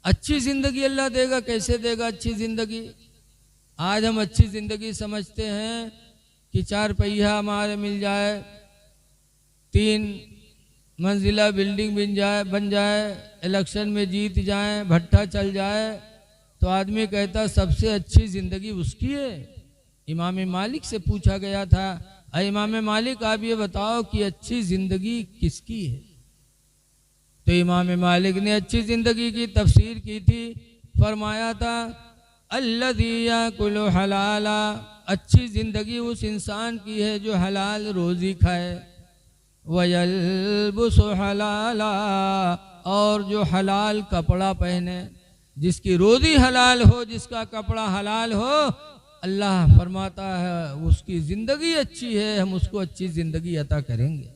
अच्छी जिंदगी अल्लाह देगा, कैसे देगा अच्छी जिंदगी? आज हम अच्छी जिंदगी समझते हैं कि 4 पहिया हमारे मिल जाए, 3 मंजिला बिल्डिंग बन जाए, इलेक्शन में जीत जाए, भट्टा चल जाए, तो आदमी कहता सबसे अच्छी जिंदगी उसकी है। इमाम मालिक से पूछा गया था, अरे इमाम मालिक आप ये बताओ कि अच्छी जिंदगी किसकी है? तो इमाम मालिक ने अच्छी जिंदगी की तफसीर की थी, फरमाया था अल्लज़ी याकुलु हलाला, अच्छी जिंदगी उस इंसान की है जो हलाल रोज़ी खाए, वयल्बुसु हलाला, और जो हलाल कपड़ा पहने, जिसकी रोज़ी हलाल हो, जिसका कपड़ा हलाल हो, अल्लाह फरमाता है उसकी ज़िंदगी अच्छी है, हम उसको अच्छी ज़िंदगी अता करेंगे।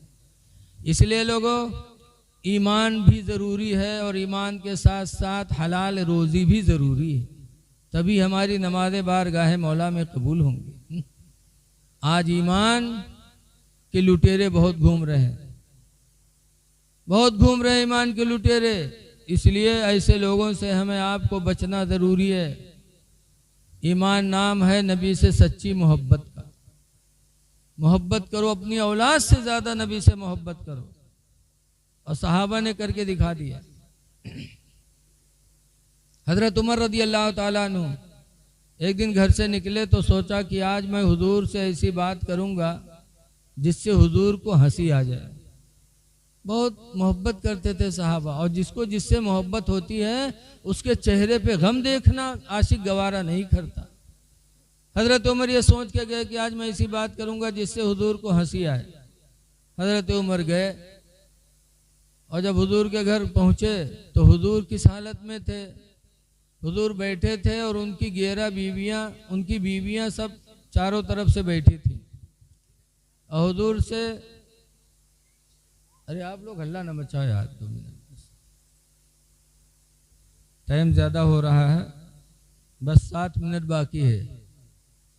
इसलिए लोगों, ईमान भी ज़रूरी है और ईमान के साथ साथ हलाल रोज़ी भी ज़रूरी है, तभी हमारी नमाज़ें बारगाह मौला में कबूल होंगी। आज ईमान के लुटेरे बहुत घूम रहे हैं, बहुत घूम रहे हैं ईमान के लुटेरे। इसलिए ऐसे लोगों से हमें आपको बचना ज़रूरी है। ईमान नाम है नबी से सच्ची मोहब्बत का। मोहब्बत करो, अपनी औलाद से ज़्यादा नबी से मोहब्बत करो, और सहाबा ने करके दिखा दिया। हज़रत उमर रदी अल्लाह ताला अन्हु एक दिन घर से निकले तो सोचा कि आज मैं हुजूर से ऐसी बात करूंगा जिससे हुजूर को हंसी आ जाए। बहुत मोहब्बत करते थे सहाबा, और जिसको जिससे मोहब्बत होती है उसके चेहरे पे गम देखना आशिक गवारा नहीं करता। हज़रत उमर ये सोच के गए कि आज मैं ऐसी बात करूंगा जिससे हुजूर को हंसी आए। हज़रत उमर गए, और जब हुजूर के घर पहुंचे तो हुजूर किस हालत में थे? हुजूर बैठे थे और उनकी 11 बीवियां, उनकी बीवियां सब चारों तरफ से बैठी थी, और हुजूर से, अरे आप लोग हल्ला न मचाओ यार, 2 मिनट, टाइम ज़्यादा हो रहा है, बस 7 मिनट बाकी है।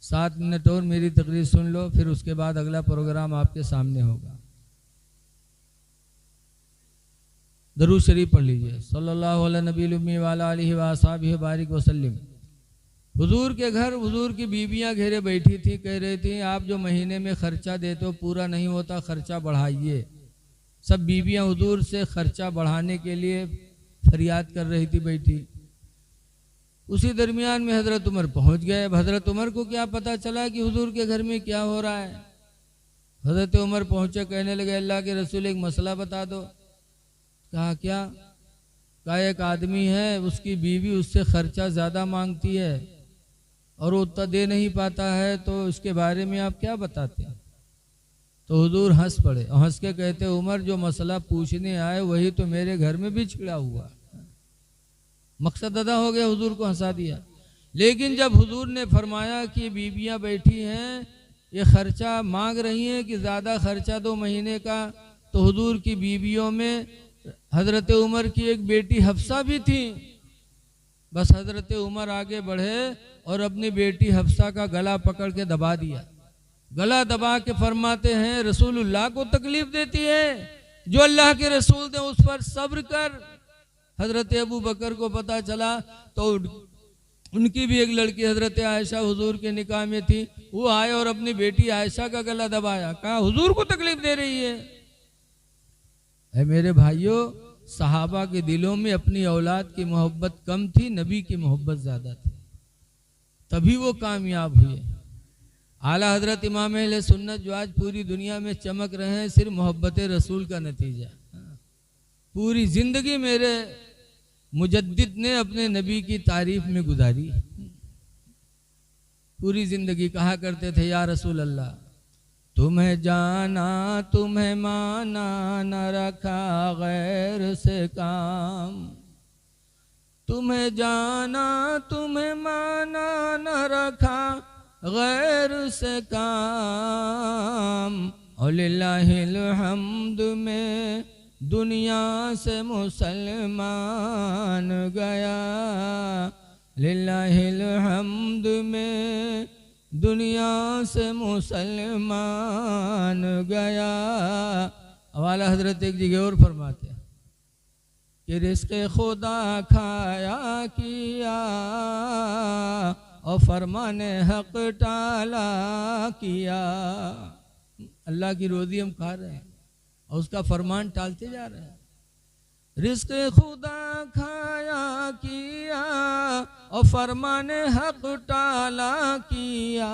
7 मिनट और मेरी तकरीर सुन लो, फिर उसके बाद अगला प्रोग्राम आपके सामने होगा। दरूद शरीफ पढ़ लीजिए, सल्लल्लाहु अलैहि नबी उम्मी वाला अलैहि वसल्लम बारिक वसल्लम। हुजूर के घर हुजूर की बीबियां घेरे बैठी थी, कह रही थी आप जो महीने में खर्चा देते हो पूरा नहीं होता, खर्चा बढ़ाइए। सब बीबियां हुजूर से खर्चा बढ़ाने के लिए फरियाद कर रही थी बैठी। उसी दरमियान में हज़रत उमर पहुंच गए। हज़रत उमर को क्या पता चला कि हुजूर के घर में क्या हो रहा है? हज़रत उमर पहुंचे, कहने लगे अल्लाह के रसूल एक मसला बता दो। कहा क्या? कहा एक आदमी है, उसकी बीवी उससे खर्चा ज़्यादा मांगती है और वो उतना दे नहीं पाता है, तो इसके बारे में आप क्या बताते हैं? तो हुजूर हंस पड़े और हंस के कहते उमर जो मसला पूछने आए वही तो मेरे घर में भी छिड़ा हुआ। मकसद अदा हो गया, हुजूर को हंसा दिया। लेकिन जब हुजूर ने फरमाया कि बीबियां बैठी हैं, ये खर्चा मांग रही हैं कि ज़्यादा खर्चा दो महीने का, तो हुजूर की बीवियों में हज़रत उमर की एक बेटी हफ्सा भी थी। बस हज़रत उमर आगे बढ़े और अपनी बेटी हफ्सा का गला पकड़ के दबा दिया। गला दबा के फरमाते हैं रसूलुल्लाह को तकलीफ देती है, जो अल्लाह के रसूल थे उस पर सब्र कर। हज़रत अबू बकर को पता चला तो उनकी भी एक लड़की हज़रत आयशा हुजूर के निकाह में थी, वो आए और अपनी बेटी आयशा का गला दबाया, कहा हुजूर को तकलीफ दे रही है। मेरे भाइयों, सहाबा के दिलों में अपनी औलाद की मोहब्बत कम थी, नबी की मोहब्बत ज़्यादा थी, तभी वो कामयाब हुए। आला हज़रत इमाम अहले सुन्नत जो आज पूरी दुनिया में चमक रहे हैं, सिर्फ मोहब्बत रसूल का नतीजा। पूरी ज़िंदगी मेरे मुजद्दिद ने अपने नबी की तारीफ में गुजारी। पूरी ज़िंदगी कहा करते थे या रसूल अल्लाह, तुम्हें जाना तुम्हें माना न रखा गैर से काम, तुम्हें जाना तुम्हें माना न रखा गैर से काम, और लिल्लाहिल हम्द में दुनिया से मुसलमान गया, लिल्लाहिल हम्द में दुनिया से मुसलमान गया। वाला हजरत एक जगह और फरमाते हैं, कि रिस्क खुदा खाया किया और फरमाने हक टाला किया। अल्लाह की रोज़ी हम खा रहे हैं और उसका फरमान टालते जा रहे हैं। रिस्क खुदा खाया किया और फरमाने हक टाला किया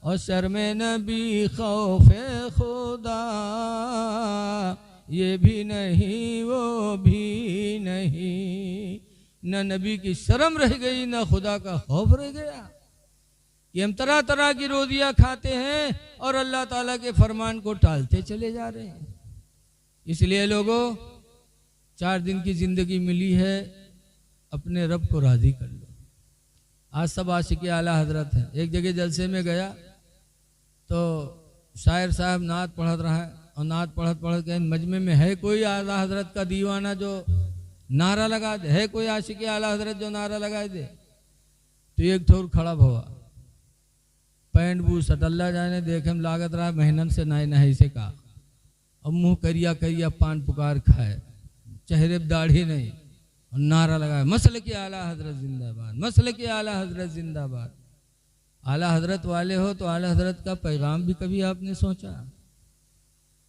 और शर्म नबी खौफे खुदा ये भी नहीं वो भी नहीं। न नबी की शर्म रह गई न खुदा का खौफ रह गया। ये हम तरह तरह की रोजियां खाते हैं और अल्लाह ताला के फरमान को टालते चले जा रहे हैं। इसलिए लोगों, 4 दिन की जिंदगी मिली है, अपने रब को राजी कर लो। आज सब आशिक आला हजरत हैं। एक जगह जलसे में गया तो शायर साहब नात पढ़ रहा है और नात पढ़त पढ़त के मजमे में है कोई आला हजरत का दीवाना जो नारा लगा दे, है कोई आशिक आला हजरत जो नारा लगा दे। तो एक थोर खड़ा भवा पैंट बू सटल्ला जाने देखे में लागत रहा मेहनत से नाई नहीं से का। अब मुँह करिया करिया पान पुकार खाए, चेहरे पर दाढ़ी नहीं और नारा लगाए मसल के आला हजरत जिंदाबाद, मसल के आला हजरत जिंदाबाद। आला हजरत वाले हो तो आला हजरत का पैगाम भी कभी आपने सोचा?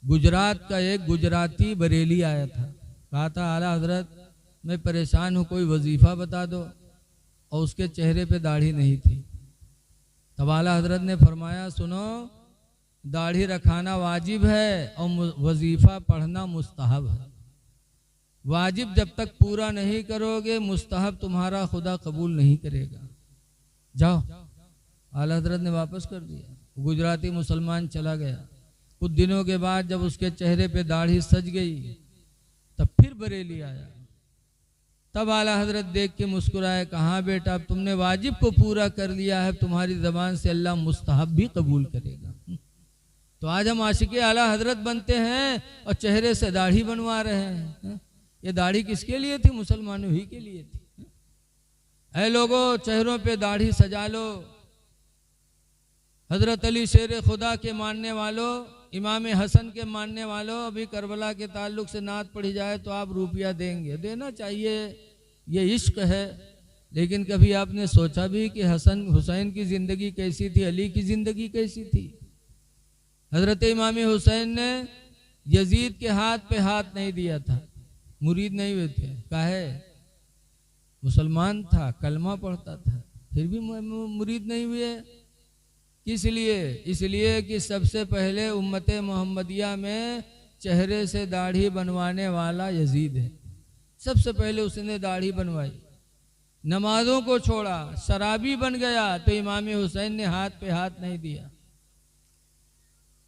गुजरात का एक गुजराती बरेली आया था, कहा था आला हजरत मैं परेशान हूँ, कोई वजीफ़ा बता दो। और उसके चेहरे पे दाढ़ी नहीं थी। तब आला हजरत ने फरमाया सुनो, दाढ़ी रखाना वाजिब है और वजीफ़ा पढ़ना मुस्तहब है। वाजिब जब तक पूरा नहीं करोगे मुस्तहब तुम्हारा खुदा कबूल नहीं करेगा। जाओ। आला हजरत ने वापस कर दिया। गुजराती मुसलमान चला गया। कुछ दिनों के बाद जब उसके चेहरे पे दाढ़ी सज गई तब फिर बरेली आया। तब आला हजरत देख के मुस्कुराए, कहाँ बेटा अब तुमने वाजिब को पूरा कर लिया है, तुम्हारी ज़बान से अल्लाह मुस्तहब भी कबूल करेगा। तो आज हम आशिक आला हजरत बनते हैं और चेहरे से दाढ़ी बनवा रहे हैं। ये दाढ़ी किसके लिए थी? मुसलमानों ही के लिए थी। ऐ लोगों, चेहरों पे दाढ़ी सजा लो। हजरत अली शेर खुदा के मानने वालों, इमाम हसन के मानने वालों, अभी करबला के ताल्लुक से नात पढ़ी जाए तो आप रुपया देंगे, देना चाहिए, ये इश्क है। लेकिन कभी आपने सोचा भी कि हसन हुसैन की ज़िंदगी कैसी थी, अली की ज़िंदगी कैसी थी? हजरत इमाम हुसैन ने यजीद के हाथ पे हाथ नहीं दिया था, मुरीद नहीं हुए थे। काहे? मुसलमान था, कलमा पढ़ता था, फिर भी मुरीद नहीं हुए। किस लिए? इसलिए कि सबसे पहले उम्मत मोहम्मदिया में चेहरे से दाढ़ी बनवाने वाला यजीद है। सबसे पहले उसने दाढ़ी बनवाई, नमाजों को छोड़ा, शराबी बन गया तो इमाम हुसैन ने हाथ पे हाथ नहीं दिया।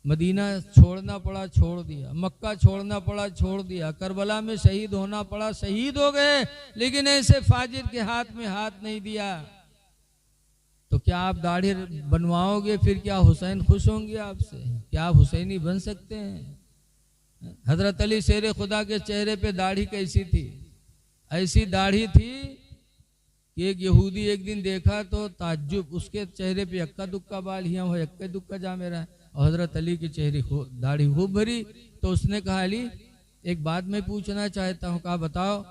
मदीना छोड़ना पड़ा, छोड़ दिया। मक्का छोड़ना पड़ा, छोड़ दिया। करबला में शहीद होना पड़ा, शहीद हो गए, लेकिन ऐसे फाजिर के हाथ में हाथ नहीं दिया। तो क्या आप दाढ़ी बनवाओगे? फिर क्या हुसैन खुश होंगे आपसे? क्या आप हुसैनी बन सकते हैं? हजरत अली शेर खुदा के चेहरे पे दाढ़ी कैसी थी? ऐसी दाढ़ी थी कि एक यहूदी एक दिन देखा तो ताज्जुब, उसके चेहरे पे यक्का दुक्का बाल, यहाँ हो यक्का दुक्का जा मेरा है, और हजरत अली के चेहरे दाढ़ी खूब भरी। तो उसने कहा अली एक बात मैं पूछना चाहता हूँ। कहा बताओ।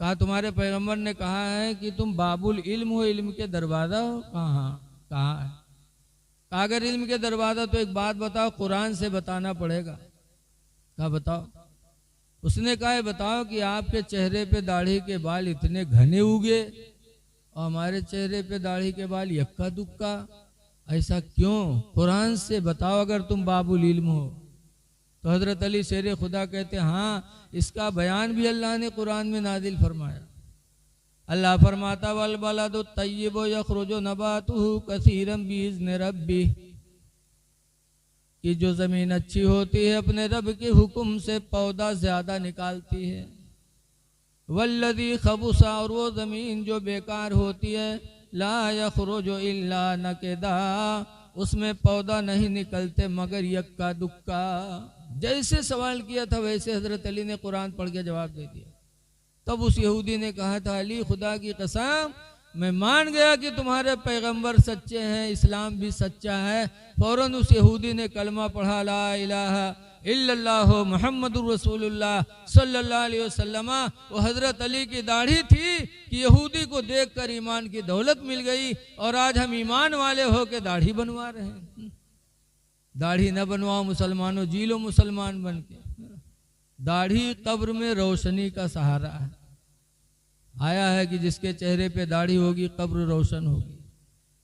कहा तुम्हारे पैगंबर ने कहा है कि तुम बाबुल इल्म हो, इल्म के दरवाज़ा हो। कहा है? कहा अगर इल्म के दरवाज़ा तो एक बात बताओ, कुरान से बताना पड़ेगा। कहा बताओ। उसने कहा बताओ कि आपके चेहरे पे दाढ़ी के बाल इतने घने उगे और हमारे चेहरे पे दाढ़ी के बाल यक्का दुक्का, ऐसा क्यों? कुरान से बताओ अगर तुम बाबुल इल्म हो। तो हजरत अली शेर खुदा कहते हाँ, इसका बयान भी अल्लाह ने कुरान में नाजिल फरमाया। अल्लाह फरमाता वल बलदु तय्यिबु यखरुजु नबातुहु कसीरन बिइज़्नि रब्बी, कि जो ज़मीन अच्छी होती है अपने रब के हुक्म से पौधा ज़्यादा निकालती है। वल्लज़ी खबुसा, और वो ज़मीन जो बेकार होती है, ला यखरुजु इल्ला नकदा, उसमें पौधा नहीं निकलते मगर यक्का दुक्का। जैसे सवाल किया था वैसे हजरत अली ने कुरान पढ़ के जवाब दे दिया। तब उस यहूदी ने कहा था अली खुदा की कसम मैं मान गया कि तुम्हारे पैगंबर सच्चे हैं, इस्लाम भी सच्चा है। फौरन उस यहूदी ने कलमा पढ़ा ला इलाहा इल्लल्लाहु मुहम्मदुर रसूलुल्लाह सल्लल्लाहु अलैहि वसल्लम। वो हज़रत अली की दाढ़ी थी कि यहूदी को देखकर ईमान की दौलत मिल गई, और आज हम ईमान वाले हो के दाढ़ी बनवा रहे हैं। दाढ़ी न बनवाओ मुसलमानों, जी लो मुसलमान बन के। दाढ़ी कब्र में रोशनी का सहारा है। आया है कि जिसके चेहरे पे दाढ़ी होगी कब्र रोशन होगी,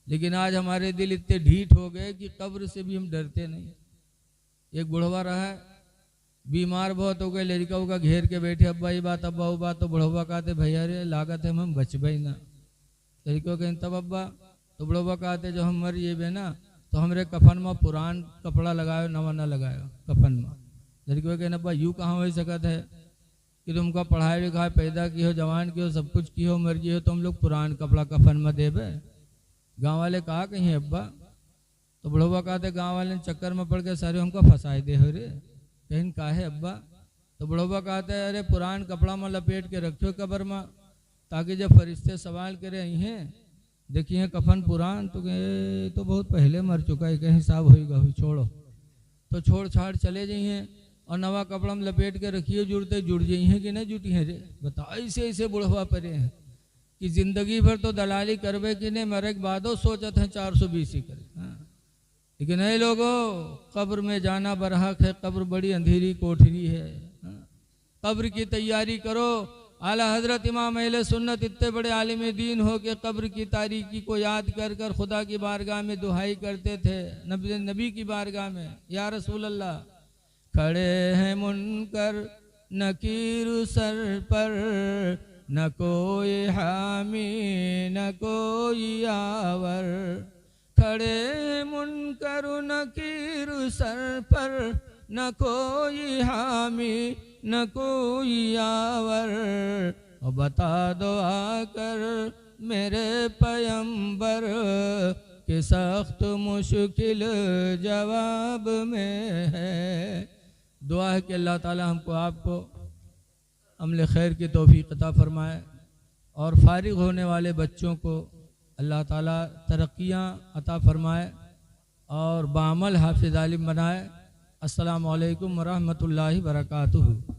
लेकिन आज हमारे दिल इतने ढीठ हो गए कि कब्र से भी हम डरते नहीं। एक बुढ़वा रहा है, बीमार बहुत हो गए, लड़का का घेर के बैठे, अब्बा ये बात अब्बा वो बात। तो बुढ़वा कहते भैया रे लागत है हम बचबे ना। लड़का कहें तब अब्बा। तो बुढ़वा कहते जो हम मर जेबे ना तो हमरे कफन में पुरान कपड़ा लगायो, नवा न लगायो कफन में। लड़के कहना अब्बा यूँ कहाँ हो सकत है कि तुमका पढ़ाई लिखाई पैदा की हो, जवान की हो, सब कुछ की हो, मर्जी हो, तुम लोग पुरान कपड़ा कफन में देबे। गाँव वाले कहा कहीं अब्बा। तो बुढ़वा कहते गाँव वाले चक्कर में पड़ के सारे हमको फंसाए दे हो रे। कहीं काहे अब्बा। तो बुढ़वा कहते है अरे पुरान कपड़ा में लपेट के रखो कब्र में, ताकि जब फरिश्ते सवाल करे आई हैं देखिए कफन पुरान, तो कहे तो बहुत पहले मर चुका है, कहीं हिसाब होगा छोड़ो। तो छोड़ छाड़ चले जाइए और नवा कपड़ा में लपेट के रखिए, जुड़ते जुड़ जाइए कि नहीं जुटी है रे। बताओ ऐसे ऐसे बुढ़वा परे हैं कि जिंदगी भर तो दलाली करवे कि नहीं, मरे के बादो सोचते हैं 420 ही करे। हाँ। लेकिन नहीं लोगों, कब्र में जाना बरहक है, कब्र बड़ी अंधेरी कोठरी है। हाँ। कब्र की तैयारी करो। आला हजरत इमाम अहले सुन्नत इतने बड़े आलिम दीन हो के कब्र की तारीकी को याद कर कर खुदा की बारगाह में दुहाई करते थे, नबी की बारगाह में, या रसूल अल्लाह खड़े हैं मुनकर नकीर सर पर, न कोई हामी न कोई आवर। खड़े मुनकर नकीर सर पर, न कोई हामी न कोई आवर। और बता दो आकर मेरे पैगंबर कि सख्त मुश्किल जवाब में है। दुआ है कि अल्लाह ताला हमको आपको अमल खैर की तौफीक अता फरमाए, और फारिग होने वाले बच्चों को अल्लाह ताला तरक्कियाँ अता फरमाए और बामल हाफिज़ आलिम बनाए। अस्सलामु अलैकुम वरहमतुल्लाहि वबरकातुहू।